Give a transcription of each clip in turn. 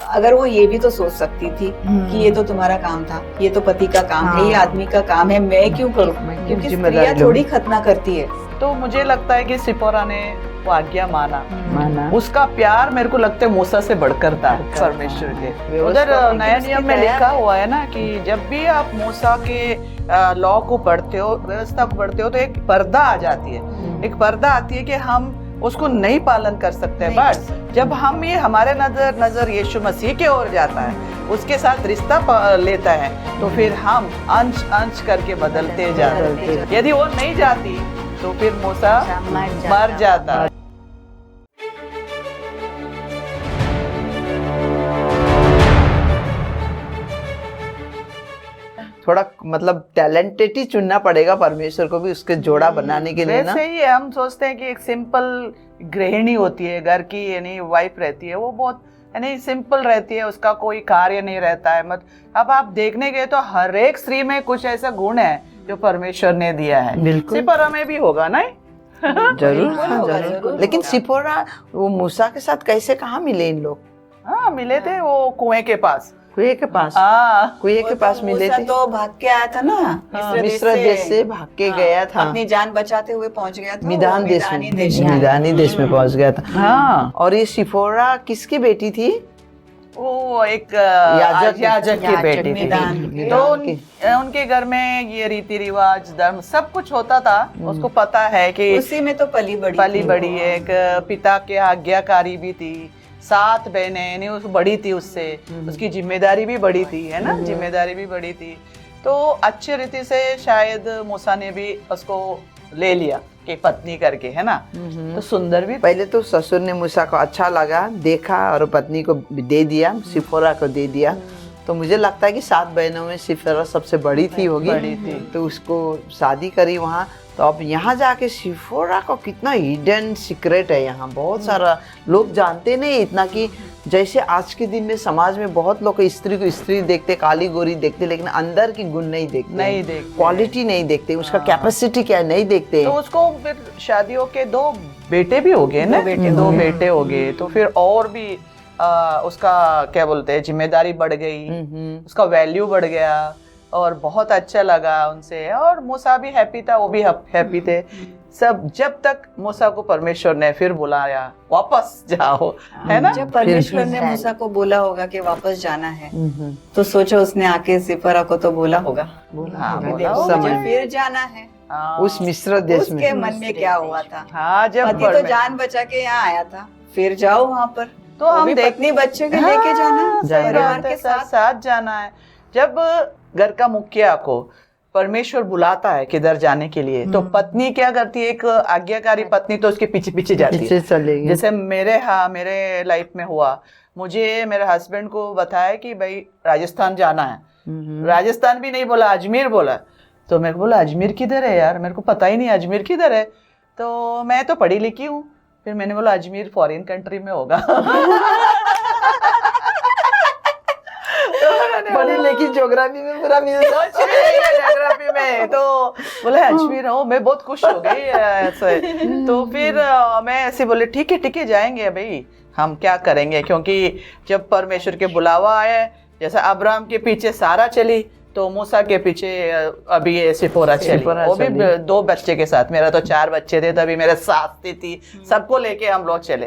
अगर वो ये भी तो सोच सकती थी कि ये तो तुम्हारा काम था, ये तो पति का काम है, ये आदमी का काम है, मैं क्यों करूं? क्योंकि स्त्रियां थोड़ी खतना करती है। तो मुझे लगता है कि सिपोरा ने वो आज्ञा माना। उसका प्यार मेरे को लगता है मूसा से बढ़कर था परमेश्वर के। उधर नया नियम में लिखा हुआ है ना कि जब भी आप मूसा के लॉ को पढ़ते हो, व्यवस्था को पढ़ते हो, तो एक पर्दा आ जाती है, एक पर्दा आती है कि हम उसको नहीं पालन कर सकते। बट जब हम ये हमारे नजर यीशु मसीह के ओर जाता है, उसके साथ रिश्ता लेता है, तो फिर हम अंश अंश करके बदलते जाते हैं। यदि वो नहीं जाती तो फिर मूसा मर जाता। थोड़ा मतलब टैलेंटेड ही चुनना पड़ेगा परमेश्वर को भी उसके जोड़ा बनाने के लिए ना। वैसे ही हम सोचते हैं कि एक सिंपल गृहिणी होती है, घर की यानी वाइफ रहती है, वो बहुत यानी सिंपल रहती है, उसका कोई कार्य नहीं रहता है। मत अब आप देखने गए तो हर एक स्त्री में कुछ ऐसा गुण है जो परमेश्वर ने दिया है। बिल्कुल सिपोरा में भी होगा ना? जरूर जरूर। लेकिन सिपोरा वो मूसा के साथ कैसे कहाँ मिले इन लोग? हाँ मिले थे वो कुएं के पास। कुएं के पास? कुएं के पास मिले थे। तो भाग के आया था ना, मिस्र देश से भाग के गया था, अपनी जान बचाते हुए पहुंच गया था मिदानी देश में पहुंच गया था। हाँ। और ये सिपोरा किसकी बेटी थी? वो एक याजक की बेटी थी। तो उनके घर में ये रीति रिवाज धर्म सब कुछ होता था। उसको पता है कि उसी में तो पली बड़ी है। एक पिता के आज्ञाकारी भी थी, 7 बहनें यानी उस बड़ी थी उससे, उसकी जिम्मेदारी भी बड़ी थी, है ना, जिम्मेदारी भी बड़ी थी। तो अच्छे रीति से शायद मूसा ने भी उसको ले लिया कि पत्नी करके, है ना। तो सुंदर भी। पहले तो ससुर ने मूसा को अच्छा लगा, देखा और पत्नी को दे दिया, सिपोरा को दे दिया। तो मुझे लगता है कि 7 बहनों में सिपोरा सबसे बड़ी थी होगी, तो उसको शादी करी वहाँ। तो अब यहाँ जाके सिपोरा को कितना हिडन सीक्रेट है, यहाँ बहुत सारा लोग जानते नहीं इतना कि जैसे आज के दिन में समाज में बहुत लोग स्त्री को स्त्री देखते, काली गोरी देखते, लेकिन अंदर की गुण नहीं देखते, क्वालिटी नहीं देखते, उसका कैपेसिटी क्या है नहीं देखते। तो उसको फिर शादियों के 2 बेटे भी हो गए ना, 2 बेटे हो गए। तो फिर और भी उसका क्या बोलते हैं जिम्मेदारी बढ़ गई, उसका वैल्यू बढ़ गया और बहुत अच्छा लगा उनसे। और मूसा भी हैप्पी था, वो भी हैप्पी थे सब, जब तक मूसा को परमेश्वर ने फिर बुलाया वापस जाओ, है ना। जब परमेश्वर ने मूसा को बोला होगा कि वापस जाना है, तो सोचो उसने आके सिपोरा को तो बोला होगा, मुझे फिर जाना है उस मिस्र देश में। उसके मन में क्या हुआ था? हाँ, जब पति तो जान बचा के यहाँ आया था, फिर जाओ वहाँ पर तो हम पत्नी बच्चे के लेके जाना, परिवार के साथ जाना है। जब घर का मुखिया को परमेश्वर बुलाता है किधर जाने के लिए, तो पत्नी क्या करती है? एक आज्ञाकारी पत्नी तो उसके पीछे पीछे जाती है। जैसे मेरे लाइफ में हुआ, मुझे मेरे हस्बैंड को बताया कि भाई राजस्थान जाना है। राजस्थान भी नहीं बोला, अजमेर बोला। तो मेरे को बोला अजमेर किधर है यार, मेरे को पता ही नहीं अजमेर किधर है। तो मैं तो पढ़ी लिखी हूँ। फिर मैंने बोला अजमेर फॉरेन कंट्री में होगा। पढ़ी लिखी ज्योग्राफी में पूरा ज्योग्राफी में तो बोले अजमेर हो। मैं बहुत खुश हो गई ऐसे। तो फिर मैं ऐसे बोले ठीक है जाएंगे भाई, हम क्या करेंगे, क्योंकि जब परमेश्वर के बुलावा आया, जैसे अब्राहम के पीछे सारा चली, तो मूसा के पीछे अभी ये सिपोरा चली, वो भी 2 बच्चे के साथ। मेरा तो 4 बच्चे थे तभी, मेरे सास थी, सबको लेके हम लोग चले।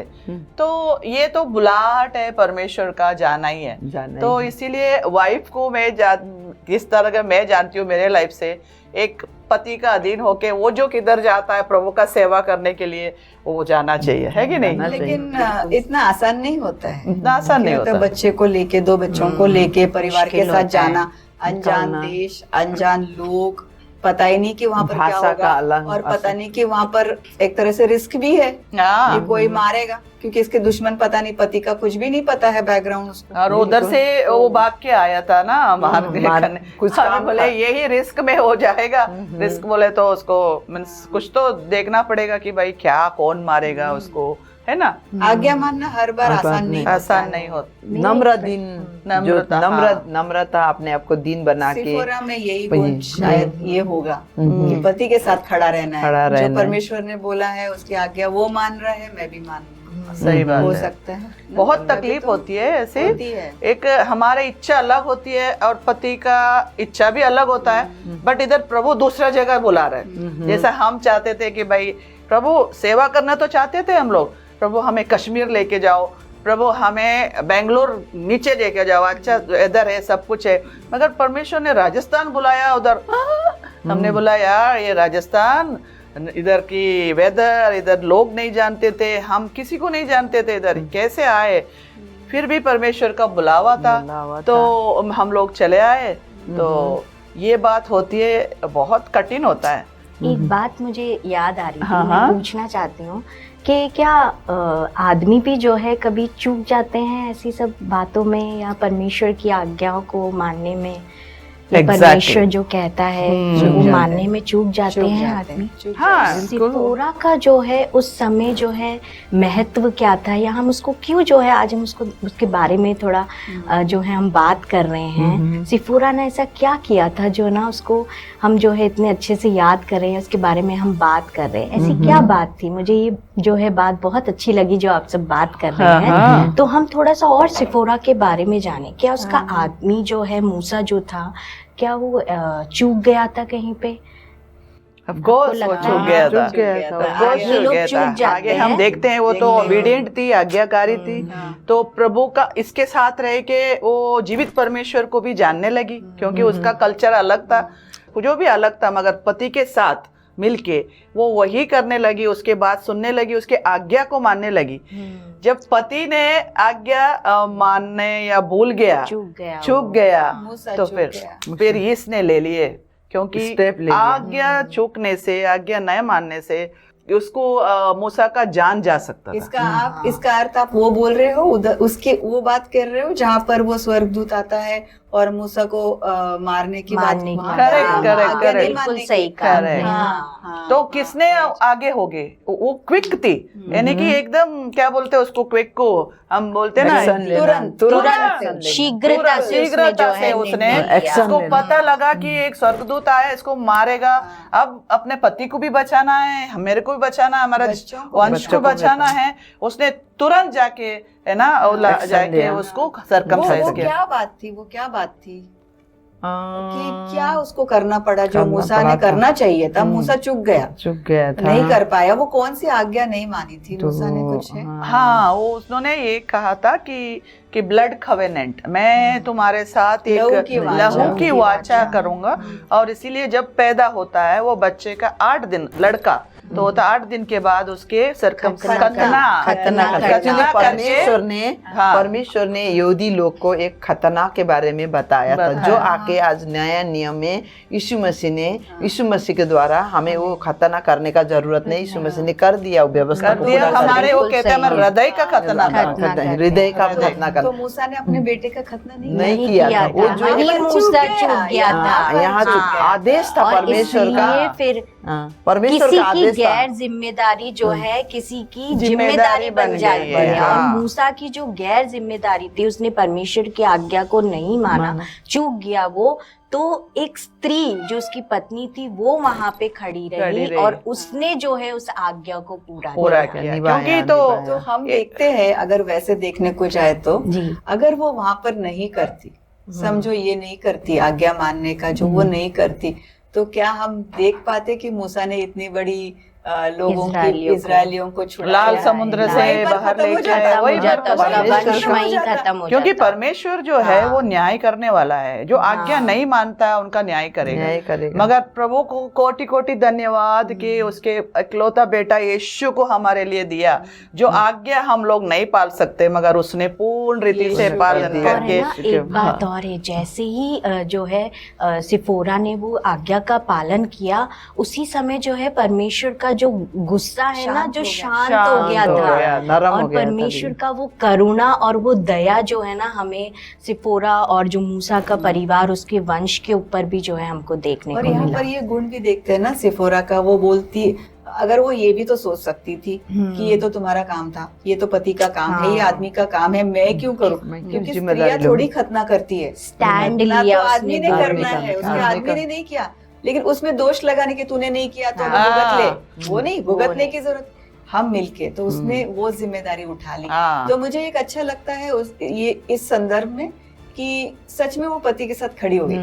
तो ये तो बुलाहट है परमेश्वर का, जाना ही है। तो इसीलिए वाइफ को मैं किस तरह का मैं जानती हूँ मेरे लाइफ से, एक पति का अधीन होके वो जो किधर जाता है प्रभु का सेवा करने के लिए, वो जाना चाहिए, है कि नहीं? लेकिन इतना आसान नहीं होता है, इतना आसान नहीं होता। बच्चे को लेके, 2 बच्चों को लेके परिवार के साथ जाना, अनजान देश, अनजान लोग, पता ही नहीं कि वहाँ पर क्या होगा, और पता नहीं कि वहाँ पर एक तरह से रिस्क भी है कि कोई मारेगा, क्योंकि इसके दुश्मन पता नहीं, पति का कुछ भी नहीं पता है बैकग्राउंड उसको। और उधर से वो भाग के आया था ना बाहर, कुछ बोले यही रिस्क में हो जाएगा। रिस्क बोले तो उसको कुछ तो देखना पड़ेगा कि भाई क्या कौन मारेगा उसको, है ना। आज्ञा मानना हर बार आसान नहीं होता। नम्रता, अपने आप को दीन बना के। सिपोरा में यही गुण शायद ये होगा कि पति के साथ खड़ा रहना है, जो परमेश्वर ने बोला है उसकी आज्ञा वो मान रहा है, मैं भी मान सही बात हो है। सकता है। बहुत तकलीफ होती है ऐसे। होती है। एक हमारे इच्छा अलग होती है और पति का इच्छा भी अलग होता है, बट इधर प्रभु दूसरा जगह बुला रहे हैं। जैसा हम चाहते थे कि भाई प्रभु सेवा करना तो चाहते थे हम लोग, प्रभु हमें कश्मीर लेके जाओ, प्रभु हमें बेंगलोर नीचे लेके जाओ, अच्छा इधर है सब कुछ है, मगर परमेश्वर ने राजस्थान बुलाया उधर। हमने बोला यार ये राजस्थान, इधर की वेदर, इधर लोग नहीं जानते थे, हम किसी को नहीं जानते थे, इधर कैसे आए, फिर भी परमेश्वर का बुलावा था तो हम लोग चले आए। तो ये बात होती है, बहुत कठिन होता है। एक बात मुझे याद आ रही थी, मैं पूछना चाहती हूँ कि क्या आदमी भी जो है कभी चूक जाते हैं ऐसी सब बातों में, या परमेश्वर की आज्ञाओं को मानने में, परमेश्वर जो कहता है वो मानने में चूक जाते हैं आदमी? हाँ, सिपोरा का जो है उस समय जो है महत्व क्या था, या हम उसको क्यों जो है आज हम उसको उसके बारे में थोड़ा जो है हम बात कर रहे हैं। सिपोरा ने ऐसा क्या किया था जो ना उसको हम जो है इतने अच्छे से याद कर रहे हैं, उसके बारे में हम बात कर रहे हैं, ऐसी क्या बात थी? मुझे ये जो है बात बहुत अच्छी लगी जो आप सब बात कर रहे हैं। तो हम थोड़ा सा और सिपोरा के बारे में जाने। क्या उसका आदमी जो है मूसा जो था, क्या वो चूक गया था कहीं पे? Of course, वो चूक गया था। ये लोग चूक जाते आगे हम देखते हैं, वो तो ओबीडिएंट थी, आज्ञाकारी थी, तो प्रभु का इसके साथ रह के वो जीवित परमेश्वर को भी जानने लगी, क्योंकि उसका कल्चर अलग था, जो भी अलग था, मगर पति के साथ मिलके वो वही करने लगी, उसके बाद सुनने लगी, उसके आज्ञा को मानने लगी। जब पति ने आज्ञा मानने या भूल गया, चूक गया तो फिर इसने ले लिए, क्योंकि आज्ञा चूकने से, आज्ञा न मानने से उसको मूसा का जान जा सकता था। इसका अर्थ आप वो बोल रहे हो, उधर उसके वो बात कर रहे हो जहाँ पर वो स्वर्गदूत आता है और मूसा को मारने की बात। करेक्ट, बिल्कुल सही कहा। तो किसने आगे हो गए? वो क्विक थी, यानी कि एकदम क्या बोलते हैं उसको, क्विक को हम बोलते ना, तुरंत शीघ्रता से उसने इसको पता लगा कि एक स्वर्गदूत आया, इसको मारेगा, अब अपने पति को भी बचाना है, मेरे को भी बचाना है, हमारा वंश को बचाना है। उसने तुरंत जाके है ना जाके उसको सरकमसाइज किया। क्या बात थी, वो क्या बात थी कि क्या उसको करना पड़ा जो मूसा ने करना चाहिए था? मूसा चूक गया था, नहीं कर पाया। वो कौन सी आज्ञा नहीं मानी थी मूसा ने? कुछ है, हाँ, वो उन्होंने ये कहा था कि ब्लड कवेनेंट, मैं तुम्हारे साथ एक लहू की वाचा करूंगा, और इसीलिए जब पैदा होता है वो बच्चे का 8 दिन, लड़का तो होता 8 दिन के बाद उसके परमेश्वर ने यहूदी लोग को एक खतना के बारे में बताया था, जो आके आज नया नियम में यीशु मसीह के द्वारा हमें वो खतना करने का जरूरत नहीं, यीशु मसीह ने कर दिया, वो व्यवस्था को पूरा हमारे वो कहते हैं हृदय का खतना, हृदय का खतना कर। तो मूसा ने अपने बेटे का खतना नहीं किया था, वो जो मूसा चूक गया था, यहाँ आदेश था परमेश्वर का, फिर परमेश्वर का आदेश, गैर जिम्मेदारी जो है किसी की जिम्मेदारी बन जाती है। और मूसा की जो गैर जिम्मेदारी थी, उसने परमेश्वर की आज्ञा को नहीं माना, चूक गया वो, तो एक स्त्री जो उसकी पत्नी थी वो वहां पे खड़ी रही और उसने जो है उस आज्ञा को पूरा किया। क्योंकि तो हम देखते हैं, अगर वैसे देखने को जाए तो अगर वो वहां पर नहीं करती, समझो ये नहीं करती आज्ञा मानने का, जो वो नहीं करती, तो क्या हम देख पाते कि मूसा ने इतनी बड़ी लोगों की, इजरायलियों को छुड़ाया, लाल समुद्र से बाहर लेके क्योंकि परमेश्वर जो है वो न्याय करने वाला है, जो आज्ञा नहीं मानता है उनका न्याय करेगा। मगर प्रभु को कोटि कोटि धन्यवाद कि उसके इकलौता बेटा यीशु को हमारे लिए दिया, जो आज्ञा हम लोग नहीं पाल सकते, मगर उसने पूर्ण रीति से पालन करके। एक बात और है, जैसे ही जो है सिपोरा ने वो आज्ञा का पालन किया, उसी समय जो है परमेश्वर का जो गुस्सा है ना, जो शांत हो गया था, और परमेश्वर का वो करुणा और वो दया जो है ना, हमें सिपोरा और जो मूसा का परिवार, उसके वंश के ऊपर भी जो है हमको देखने को मिला। और यहाँ पर ये गुण भी देखते हैं ना सिपोरा का, वो बोलती, अगर वो ये भी तो सोच सकती थी कि ये तो तुम्हारा काम था, ये तो पति का काम है, ये आदमी का काम है, मैं क्यों करूं? क्योंकि स्त्रियां थोड़ी खतना करती है, स्टैंड लिया तो आदमी ने करना है, उसके आदमी ने नहीं किया, लेकिन उसमें दोष लगाने के तूने नहीं किया तो भुगत ले, वो नहीं, भुगतने की जरूरत। हम मिलके, तो उसने वो जिम्मेदारी उठा ली। हाँ। तो मुझे एक अच्छा लगता है ये इस संदर्भ में कि सच में वो पति के साथ खड़ी हो गई,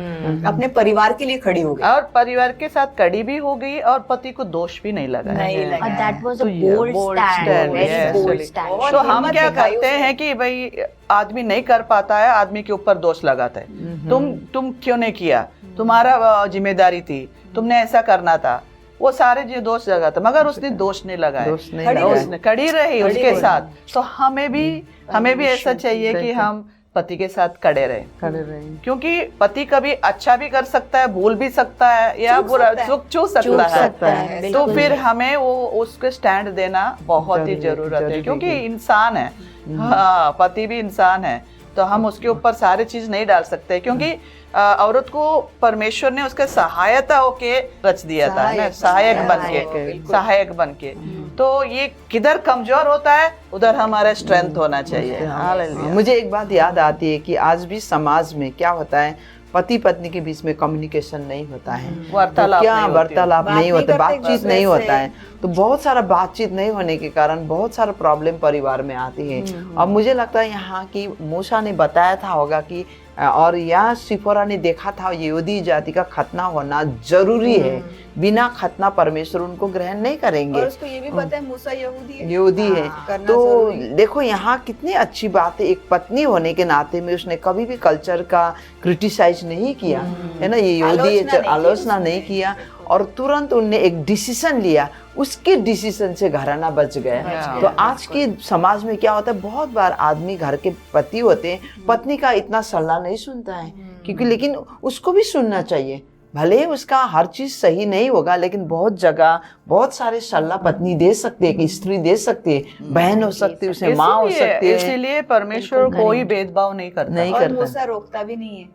अपने परिवार के लिए खड़ी हो गई, और परिवार के साथ कड़ी भी हो गई, और पति को दोष भी नहीं लगा। और that was a तो ये bold bold stand, stand, very yes, bold really. stand. बहुत तो हम हिम्मत क्या दिखाई करते उसने। हैं कि भाई आदमी नहीं कर पाता है, आदमी के ऊपर दोष लगाता है। तुम क्यों नहीं किया, तुम्हारा जिम्मेदारी थी, तुमने ऐसा करना था, वो सारे जो दोष लगा था, मगर उसने दोष नहीं लगाया, उसने खड़ी रही उसके साथ। तो हमें भी ऐसा चाहिए कि हम पति के साथ खड़े रहे, क्योंकि पति कभी अच्छा भी कर सकता है, भूल भी सकता है, या बुरा चूक सकता है। तो फिर हमें वो उसके स्टैंड देना बहुत ही जरूरत है, क्योंकि इंसान है। हाँ, पति भी इंसान है, तो हम उसके ऊपर सारी चीज नहीं डाल सकते, क्योंकि औरत को परमेश्वर ने उसके सहायता होके रच दिया था ना, सहायक बन के। तो ये किधर कमजोर होता है उधर हमारा स्ट्रेंथ होना चाहिए। हालेलुया। मुझे एक बात याद आती है कि आज भी समाज में क्या होता है, पति पत्नी के बीच में कम्युनिकेशन नहीं होता है, वार्तालाप नहीं होता, बातचीत नहीं होता है। तो बहुत सारा बातचीत नहीं होने के कारण बहुत सारा प्रॉब्लम परिवार में आती है। अब मुझे लगता है यहाँ की मूसा ने बताया था होगा कि, और यहाँ सिपोरा ने देखा था यहूदी जाति का खतना होना जरूरी है, बिना खतना परमेश्वर उनको ग्रहण नहीं करेंगे। और उसको ये भी पता है मूसा यहूदी है। तो देखो यहाँ कितनी अच्छी बात है, एक पत्नी होने के नाते में उसने कभी भी कल्चर का क्रिटिसाइज नहीं किया, है ना, ये यहूदी है, आलोचना नहीं किया, और तुरंत उनने एक डिसीजन लिया, उसके डिसीजन से घराना बच गया। तो आज के समाज में क्या होता है, बहुत बार आदमी घर के पति होते हैं, पत्नी का इतना सलाह नहीं सुनता है, क्योंकि लेकिन उसको भी सुनना चाहिए। भले ही उसका हर चीज सही नहीं होगा, लेकिन बहुत जगह बहुत सारे सलाह पत्नी दे सकती है, कि स्त्री दे सकती है, बहन हो सकती है, उसे माँ हो सकती है। इसीलिए परमेश्वर कोई भेदभाव नहीं करता। और मूसा रोकता भी नहीं है,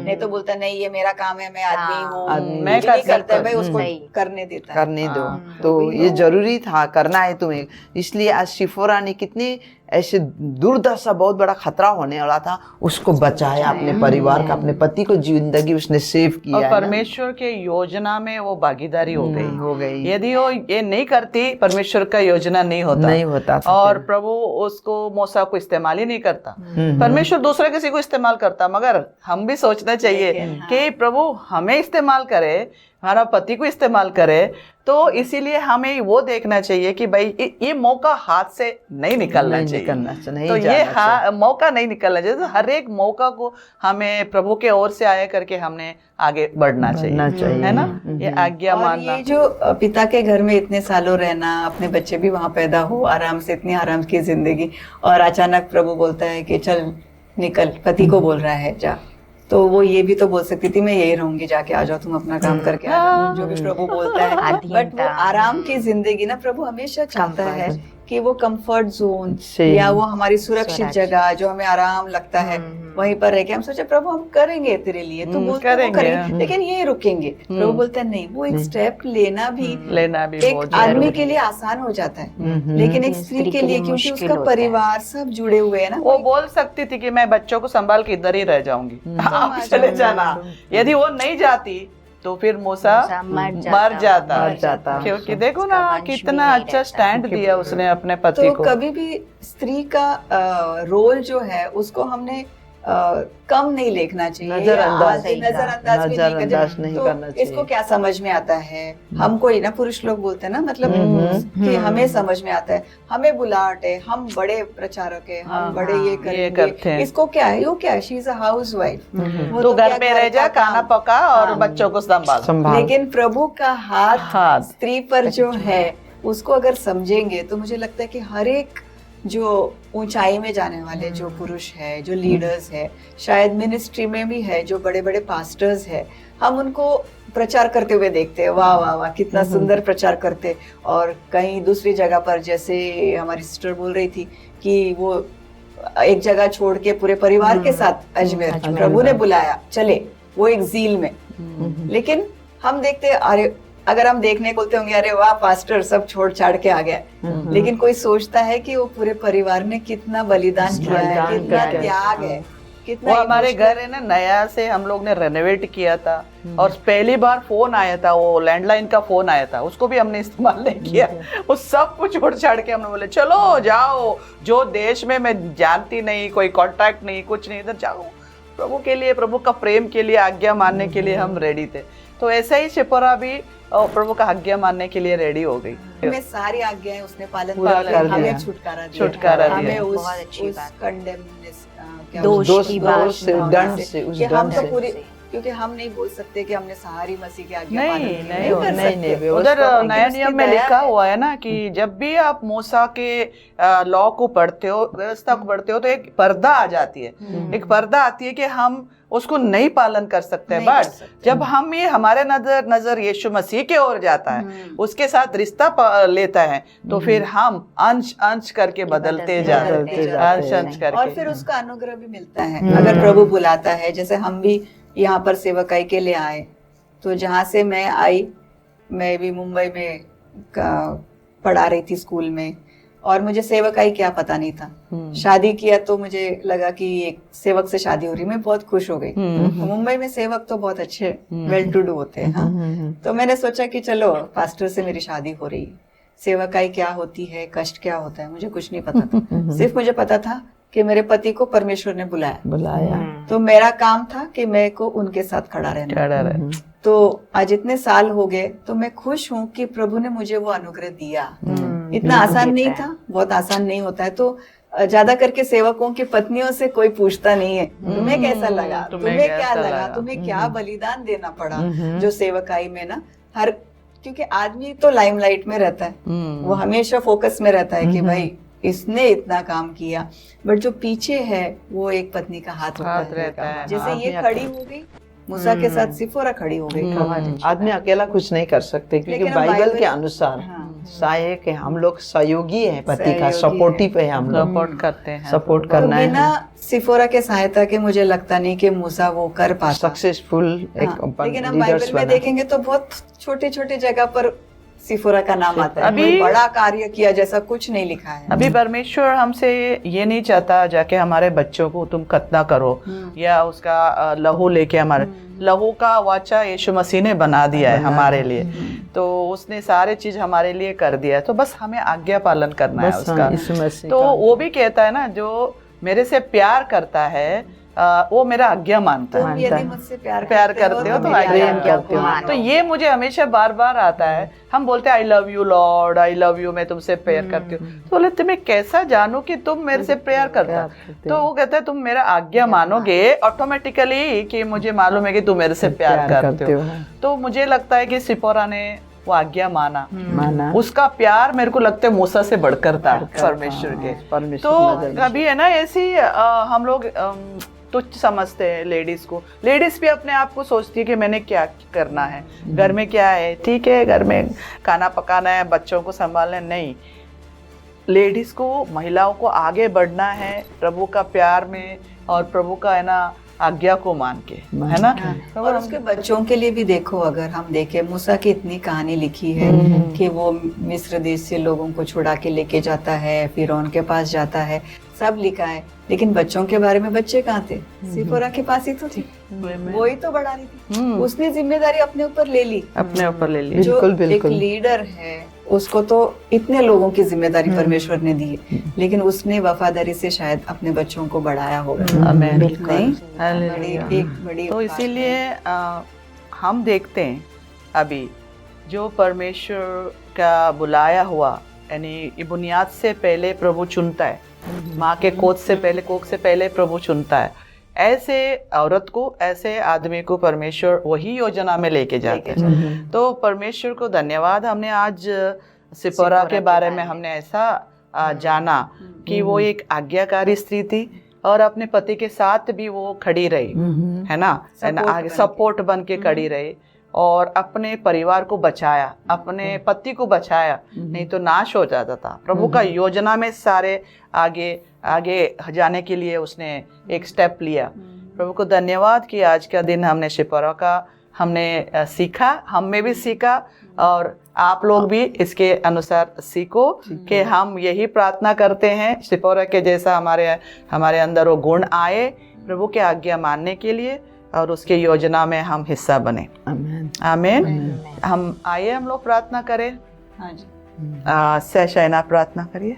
नहीं तो बोलता नहीं ये मेरा काम है, मैं आदमी हूँ, मैं कर सकता हूँ, भाई उसको करने देता है, करने दो। तो ये जरूरी था, करना है तुम्हें। इसलिए आज सिफोरा ने कितनी ऐसे दुर्दशा, बहुत बड़ा खतरा होने वाला था, उसको बचाया, अपने परिवार का, अपने पति को जिंदगी उसने सेव किया। और परमेश्वर के योजना में वो भागीदारी हो गई। यदि वो ये नहीं करती, परमेश्वर का योजना नहीं होता और प्रभु उसको मूसा को इस्तेमाल ही नहीं करता। परमेश्वर दूसरे किसी को इस्तेमाल करता, मगर हम भी सोचना चाहिए कि प्रभु हमें इस्तेमाल करे, हमारा पति को इस्तेमाल करे। तो इसीलिए हमें वो देखना चाहिए कि भाई ये मौका हाथ से नहीं निकलना चाहिए। तो ये मौका नहीं निकलना चाहिए। तो हर एक मौका को हमें प्रभु के ओर से आया करके हमने आगे बढ़ना चाहिए, है ना, ये आज्ञा मानना। ये जो पिता के घर में इतने सालों रहना, अपने बच्चे भी वहां पैदा हो, आराम से, इतनी आराम की जिंदगी, और अचानक प्रभु बोलता है कि चल निकल, पति को बोल रहा है जा, तो वो ये भी तो बोल सकती थी मैं यही रहूंगी, जाके आ जाओ, तुम अपना काम करके आ जाओ, जो भी प्रभु बोलता है। बट वो आराम की जिंदगी ना, प्रभु हमेशा चाहता है कि वो कंफर्ट जोन या वो हमारी सुरक्षित जगह जो हमें आराम लगता है वहीं पर रह के हम सोचे प्रभु हम करेंगे तेरे लिए, तो बोलते हैं करेंगे, लेकिन ये रुकेंगे। प्रभु बोलते हैं नहीं, वो एक स्टेप लेना भी एक आदमी के लिए आसान हो जाता है, लेकिन एक स्त्री के लिए, क्योंकि उसका परिवार सब जुड़े हुए हैं ना। वो बोल सकती थी कि मैं बच्चों को संभाल के इधर ही रह जाऊंगी, आप चले जाना। यदि वो नहीं जाती तो फिर मूसा मर जाता। क्योंकि देखो ना कितना अच्छा स्टैंड दिया उसने अपने पति को। तो कभी भी स्त्री का रोल जो है उसको हमने कम नहीं देखना चाहिए, नजरअंदाज नहीं करना चाहिए। इसको क्या समझ में आता है, हमको ही ना पुरुष लोग बोलते हैं ना, मतलब कि हमें समझ में आता है, हमें बुलाहट है, हम बड़े प्रचारक है, हम बड़े ये करते हैं, इसको क्या है, वो क्या है, शी इज अ हाउसवाइफ, तो घर पे रह जा, खाना पका और बच्चों को संभाल। लेकिन प्रभु का हाथ स्त्री पर जो है उसको अगर समझेंगे तो मुझे लगता है कि हर एक जो ऊंचाई में जाने वाले जो पुरुष है, जो लीडर्स है, शायद मिनिस्ट्री में भी है, जो बड़े बड़े पास्टर्स है, हम उनको प्रचार करते हुए देखते हैं, वाह वाह वाह कितना सुंदर प्रचार करते। और कहीं दूसरी जगह पर, जैसे हमारी सिस्टर बोल रही थी कि वो एक जगह छोड़ के पूरे परिवार के साथ अजमेर प्रभु ने बुलाया, चले, वो एक ज़ील में। लेकिन हम देखते अरे, अगर हम देखने को बोलते होंगे अरे वाह पास्टर सब छोड़ छाड़ के आ गया, लेकिन कोई सोचता है कि वो पूरे परिवार ने कितना बलिदान किया है, कितना त्याग है, कितना वो हमारे emotional- घर है ना, नया से हम लोग ने रेनोवेट किया था और पहली बार फोन आया था, वो लैंडलाइन का फोन आया था, उसको भी हमने इस्तेमाल नहीं किया। वो सब कुछ छोड़ छाड़ के हमने बोले चलो जाओ, जो देश में मैं जानती नहीं, कोई कांटेक्ट नहीं, कुछ नहीं, इधर जाओ, प्रभु के लिए, प्रभु का प्रेम के लिए, आज्ञा मानने के लिए हम रेडी थे। तो ऐसा ही शिपोरा भी प्रभु का आज्ञा मानने के लिए रेडी हो गई। हमें सारी आज्ञाएं उसने पालन पूरा किया, कर दिया। हमें छुटकारा दिया, छुटकारा हमें दिया। उस बहुत अच्छी बात। कंडेमनेस दोष की बात दोष से, दंड से, उस कि हम दंड तो से। पूरी, क्योंकि हम नहीं बोल सकते कि हमने सारी मसीह की आज्ञा नहीं, पालन की, नहीं, कर नहीं, सकते। नहीं, उधर व्यवस्था नया उसकी नियम में दया लिखा है। हुआ है ना कि जब भी आप मूसा के लॉ को पढ़ते हो, व्यवस्था को पढ़ते हो, तो एक पर्दा आ जाती है, एक पर्दा आती है कि हम उसको नहीं पालन कर सकते हैं। नहीं कर बट सकते। जब हम ये हमारे नजर यीशु मसीह की ओर जाता है, उसके साथ रिश्ता लेता है, तो फिर हम अंश अंश करके बदलते जाते हैं, अंश अंश और करके। फिर उसका अनुग्रह भी मिलता है। अगर प्रभु बुलाता है, जैसे हम भी यहाँ पर सेवकाई के लिए आए, तो जहाँ से मैं आई, मैं भी मुंबई में पढ़ा रही थी स्कूल में, और मुझे सेवकाई क्या पता नहीं था। शादी किया तो मुझे लगा कि एक सेवक से शादी हो रही, मैं बहुत खुश हो गई। मुंबई में सेवक तो बहुत अच्छे वेल टू डू होते हैं। हाँ। तो मैंने सोचा कि चलो पास्टर से मेरी शादी हो रही, सेवकाई क्या होती है, कष्ट क्या होता है, मुझे कुछ नहीं पता था। सिर्फ मुझे पता था कि मेरे पति को परमेश्वर ने बुलाया, तो मेरा काम था कि मैं को उनके साथ खड़ा रहना। तो आज इतने साल हो गए, तो मैं खुश हूँ कि प्रभु ने मुझे वो अनुग्रह दिया। इतना आसान नहीं था, बहुत आसान नहीं होता है। तो ज्यादा करके सेवकों की पत्नियों से कोई पूछता नहीं है तुम्हें कैसा लगा, तुम्हें क्या लगा, तुम्हें क्या बलिदान देना पड़ा। जो सेवकाई में ना हर, क्योंकि आदमी तो लाइमलाइट में रहता है, वो हमेशा फोकस में रहता है कि भाई इसने इतना काम किया, बट जो पीछे है वो एक पत्नी का हाथ रहता है। जैसे ये खड़ी हो गई मूसा के साथ, सिफोरा खड़ी हो गई। आदमी अकेला कुछ नहीं कर सकते, क्योंकि लेकिन हम बाइबल के अनुसार सहायक है, हम लोग सहयोगी हैं, पति का सपोर्टिव है, हम लोग सपोर्ट करते हैं, सपोर्ट तो करना है। बिना सिफोरा के सहायता के मुझे लगता नहीं कि मूसा वो कर पाता। सक्सेसफुल एक लेकिन हम बाइबल में देखेंगे तो बहुत छोटे छोटे जगह पर सिफोरा का नाम आता है। अभी बड़ा कार्य किया जैसा कुछ नहीं लिखा है। अभी परमेश्वर हमसे ये नहीं चाहता जाके हमारे बच्चों को तुम खतना करो या उसका लहू लेके, हमारे लहू का वाचा यीशु मसीह ने बना दिया है हमारे लिए, तो उसने सारे चीज हमारे लिए कर दिया है, तो बस हमें आज्ञा पालन करना है उसका। तो वो भी कहता है ना, जो मेरे से प्यार करता है वो मेरा आज्ञा मानता है। यदि मुझसे प्यार करते हो तो आज्ञा करते हो। तो ये मुझे हमेशा बार बार आता है। हम बोलते हैं I love you Lord, I love you, मैं तुमसे प्यार करती हूँ। तो बोले तुम्हें कैसा जानू कि तुम मेरे से प्यार करता। तो वो कहता है तुम मेरा आज्ञा मानोगे ऑटोमेटिकली कि मुझे मालूम है कि तुम मेरे से प्यार करते हो। तो मुझे लगता है कि सिपोरा ने वो आज्ञा माना। उसका प्यार मेरे को लगता है मूसा से बढ़कर था परमेश्वर के। तो कभी है ना ऐसी हम लोग तुच्छ समझते हैं लेडीज को। लेडीज भी अपने आप को सोचती है कि मैंने क्या करना है, घर में क्या है, ठीक है घर में खाना पकाना है, बच्चों को संभालना है। नहीं, लेडीज को, महिलाओं को आगे बढ़ना है प्रभु का प्यार में और प्रभु का है ना आज्ञा को मान के, है ना। और उसके बच्चों के लिए भी देखो, अगर हम देखें मूसा की इतनी कहानी लिखी है कि वो मिस्र देश से लोगों को छुड़ा के लेके जाता है, फिरौन के पास जाता है, सब लिखा है। लेकिन बच्चों के बारे में बच्चे कहाँ थे? सिपोरा के पास ही तो थे, वो ही तो बढ़ा रही थी। उसने जिम्मेदारी अपने ऊपर ले ली, जो एक लीडर है उसको तो इतने लोगों की जिम्मेदारी परमेश्वर ने दी है, लेकिन उसने वफादारी से शायद अपने बच्चों को बढ़ाया होगा। बड़ी तो इसीलिए हम देखते हैं अभी जो परमेश्वर का बुलाया हुआ, यानी बुनियाद से पहले प्रभु चुनता है, माँ के कोख से पहले प्रभु चुनता है। ऐसे औरत को, ऐसे आदमी को परमेश्वर वही योजना में लेके जाते हैं। तो परमेश्वर को धन्यवाद। हमने आज सिपोरा के बारे में हमने ऐसा जाना कि वो एक आज्ञाकारी स्त्री थी और अपने पति के साथ भी वो खड़ी रही, है ना, सपोर्ट बन के खड़ी रही और अपने परिवार को बचाया, अपने पति को बचाया, नहीं तो नाश हो जाता था। प्रभु का योजना में सारे आगे जाने के लिए उसने एक स्टेप लिया। प्रभु को धन्यवाद कि आज का दिन हमने सिपोरा का हमने सीखा, हम में भी सीखा और आप लोग भी इसके अनुसार सीखो कि हम यही प्रार्थना करते हैं सिपोरा के जैसा हमारे अंदर वो गुण आए प्रभु के आज्ञा मानने के लिए और उसके योजना में हम हिस्सा बने। आमीन। आमीन। हम आइए हम लोग प्रार्थना करें। हाँ जी। शैना प्रार्थना करिए।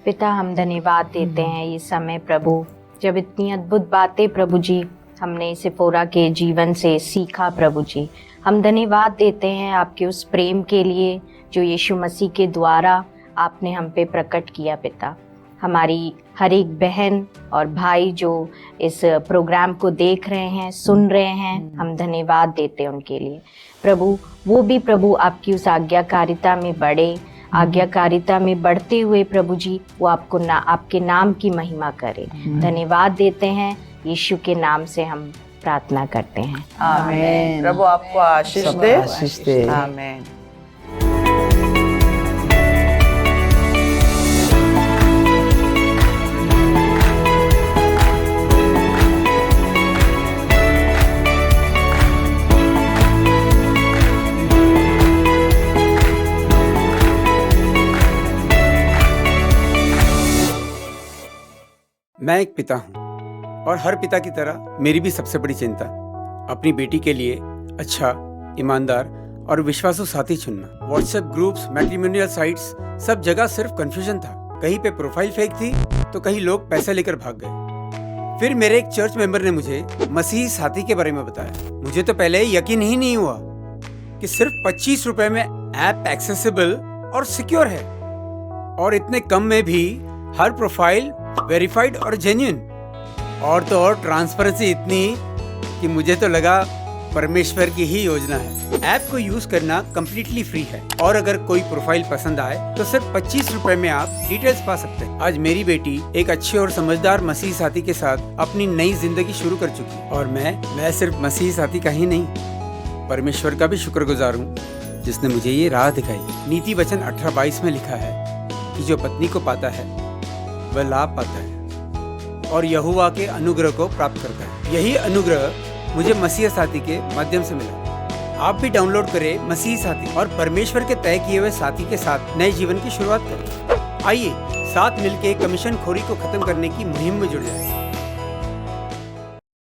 पिता, हम धन्यवाद देते हैं ये समय प्रभु, जब इतनी अद्भुत बातें प्रभु जी हमने सिफोरा के जीवन से सीखा प्रभु जी। हम धन्यवाद देते हैं आपके उस प्रेम के लिए जो यीशु मसीह के द्वारा आपने हम पे प्रकट किया पिता। हमारी हर एक बहन और भाई जो इस प्रोग्राम को देख रहे हैं, सुन रहे हैं, हम धन्यवाद देते हैं उनके लिए प्रभु। वो भी प्रभु आपकी उस आज्ञाकारिता में बढ़े, आज्ञाकारिता में बढ़ते हुए प्रभु जी वो आपके नाम की महिमा करे। धन्यवाद देते हैं, यीशु के नाम से हम प्रार्थना करते हैं। आमीन। प्रभु आपको आशीष दे। आशीष दे। आमीन। मैं एक पिता हूँ और हर पिता की तरह मेरी भी सबसे बड़ी चिंता अपनी बेटी के लिए अच्छा, ईमानदार और विश्वासु साथी चुनना। व्हाट्सएप ग्रुप्स, मैट्रिमोनियल साइट्स, सब जगह सिर्फ कंफ्यूजन था। कहीं पे प्रोफाइल फेक थी तो कहीं लोग पैसे लेकर भाग गए। फिर मेरे एक चर्च मेंबर ने मुझे मसीही साथी के बारे में बताया। मुझे तो पहले यकीन ही नहीं हुआ कि सिर्फ 25 रुपए में ऐप एक्सेसिबल और सिक्योर है, और इतने कम में भी हर प्रोफाइल वेरीफाइड और जेन्युइन। और तो और ट्रांसपेरेंसी इतनी कि मुझे तो लगा परमेश्वर की ही योजना है। ऐप को यूज करना कम्प्लीटली फ्री है, और अगर कोई प्रोफाइल पसंद आए तो सिर्फ 25 रुपए में आप डिटेल्स पा सकते हैं। आज मेरी बेटी एक अच्छे और समझदार मसीही साथी के साथ अपनी नई जिंदगी शुरू कर चुकी है। और मैं सिर्फ मसीही साथी का ही नहीं, परमेश्वर का भी शुक्रगुजार हूँ जिसने मुझे ये राह दिखाई। नीति वचन 18:22 में लिखा है कि जो पत्नी को पाता है वह लाभ पाता है और यहोवा के अनुग्रह को प्राप्त करता है। यही अनुग्रह मुझे मसीह साथी के माध्यम से मिला। आप भी डाउनलोड करें मसीह साथी और परमेश्वर के तय किए हुए साथी के साथ नए जीवन की शुरुआत करें। आइए साथ मिलकर कमीशन खोरी को खत्म करने की मुहिम में जुड़ जाएं।